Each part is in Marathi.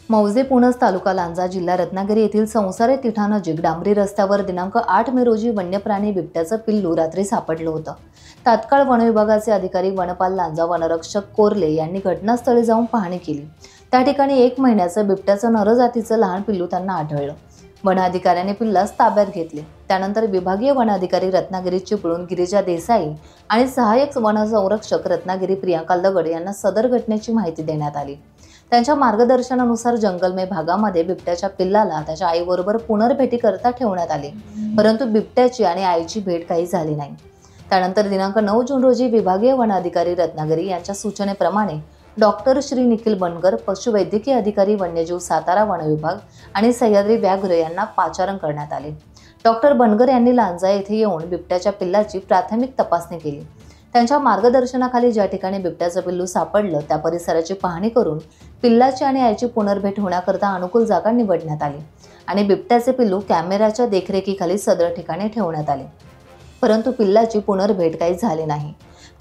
मौजे पुणस तालुका लांजा जिल्हा रत्नागिरी येथील संसारे तिठानजीक डांबरी रस्त्यावर दिनांक 8 मे रोजी वन्यप्राणी बिबट्याचं पिल्लू रात्री सापडलं होतं। तात्काळ वन विभागाचे अधिकारी वनपाल लांजा वनरक्षक कोरले यांनी घटनास्थळी जाऊन पाहणी केली। त्या ठिकाणी 1 महिन्याचं बिबट्याचं नरजातीचं लहान पिल्लू त्यांना आढळलं। वन अधिकाऱ्यांनी पिल्लास ताब्यात घेतले। त्यानंतर विभागीय वन अधिकारी रत्नागिरी चिपळूण गिरिजा देसाई आणि सहाय्यक वन संरक्षक रत्नागिरी प्रियांका दगड यांना सदर घटनेची माहिती देण्यात आली। त्यांच्या मार्गदर्शनानुसार जंगलमय भागामध्ये बिबट्याच्या पिल्लाला त्याच्या आईबरोबर पुनर्भेटी करता ठेवण्यात आले, परंतु बिबट्याची आणि आईची भेट काही झाली नाही। त्यानंतर दिनांक 9 जून रोजी विभागीय वन अधिकारी रत्नागिरी यांच्या सूचनेप्रमाणे डॉक्टर श्री निखिल बनकर, पशुवैद्यकीय अधिकारी वन्यजीव सातारा वन विभाग आणि सह्याद्री व्याघ्र यांना पाचारण करण्यात आले। डॉक्टर बनकर यांनी लांजा येथे येऊन बिबट्याच्या पिल्लाची प्राथमिक तपासणी केली। त्यांच्या मार्गदर्शनाखाली ज्या ठिकाणी बिबट्याचं पिल्लू सापडलं त्या परिसराची पाहणी करून पिल्लाची आणि आईची पुनर्भेट होण्याकरता अनुकूल जागा निवडण्यात आली आणि बिबट्याचे पिल्लू कॅमेऱ्याच्या देखरेखीखाली सदर ठिकाणी ठेवण्यात आले, परंतु पिल्लाची पुनर्भेट काही झाली नाही।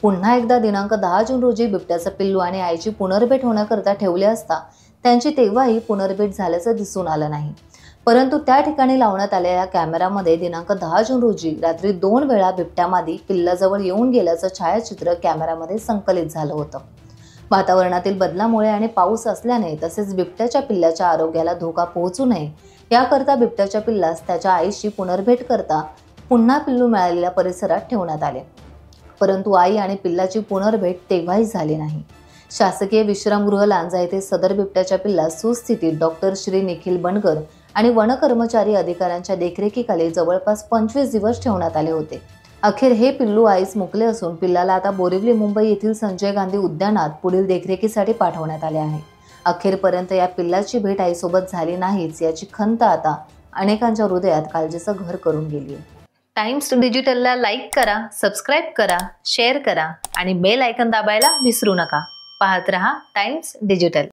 पुन्हा एकदा दिनांक 10 जून रोजी बिबट्याचं पिल्लू आणि आईची पुनर्भेट होण्याकरता ठेवले असता त्यांची तेव्हाही पुनर्भेट झाल्याचं दिसून आलं नाही, परंतु त्या ठिकाणी लावण्यात आलेल्या कॅमेऱ्यामध्ये दिनांक 10 जून रोजी रात्री 2 वेळा बिबट्यामादी पिल्लाजवळ येऊन गेल्याचं छायाचित्र कॅमेऱ्यामध्ये संकलित झालं होतं। वातावरणातील बदलामुळे आणि पाऊस असल्याने तसेच बिबट्याच्या पिल्लाच्या आरोग्याला धोका पोहोचू नये याकरता बिबट्याच्या पिल्लास त्याच्या आईशी पुनर्भेट करता पुन्हा पिल्लू मिळालेल्या परिसरात ठेवण्यात आले, परंतु आई आणि पिल्लाची पुनर्भेट तेव्हाही झाली नाही। शासकीय विश्रामगृह लांजा येथे सदर बिबट्याच्या पिल्लास सुस्थितीत डॉक्टर श्री निखिल बनकर आणि वन कर्मचारी अधिकाऱ्यांच्या देखरेखीखाली जवळपास 25 दिवस ठेवण्यात आले होते। अखेर हे पिल्लू आईस मुकले असून पिल्लाला आता बोरिवली मुंबई येथील संजय गांधी उद्यानात पुढील देखरेखीसाठी पाठवण्यात आले आहे। अखेरपर्यंत या पिल्लाची भेट आईसोबत झाली नाहीच याची खंत आता अनेकांच्या हृदयात काळजीचं घर करून गेली आहे। टाइम्स डिजिटलला लाईक करा, सबस्क्राईब करा, शेअर करा आणि बेल आयकॉन दाबायला विसरू नका। पाहत रहा टाइम्स डिजिटल।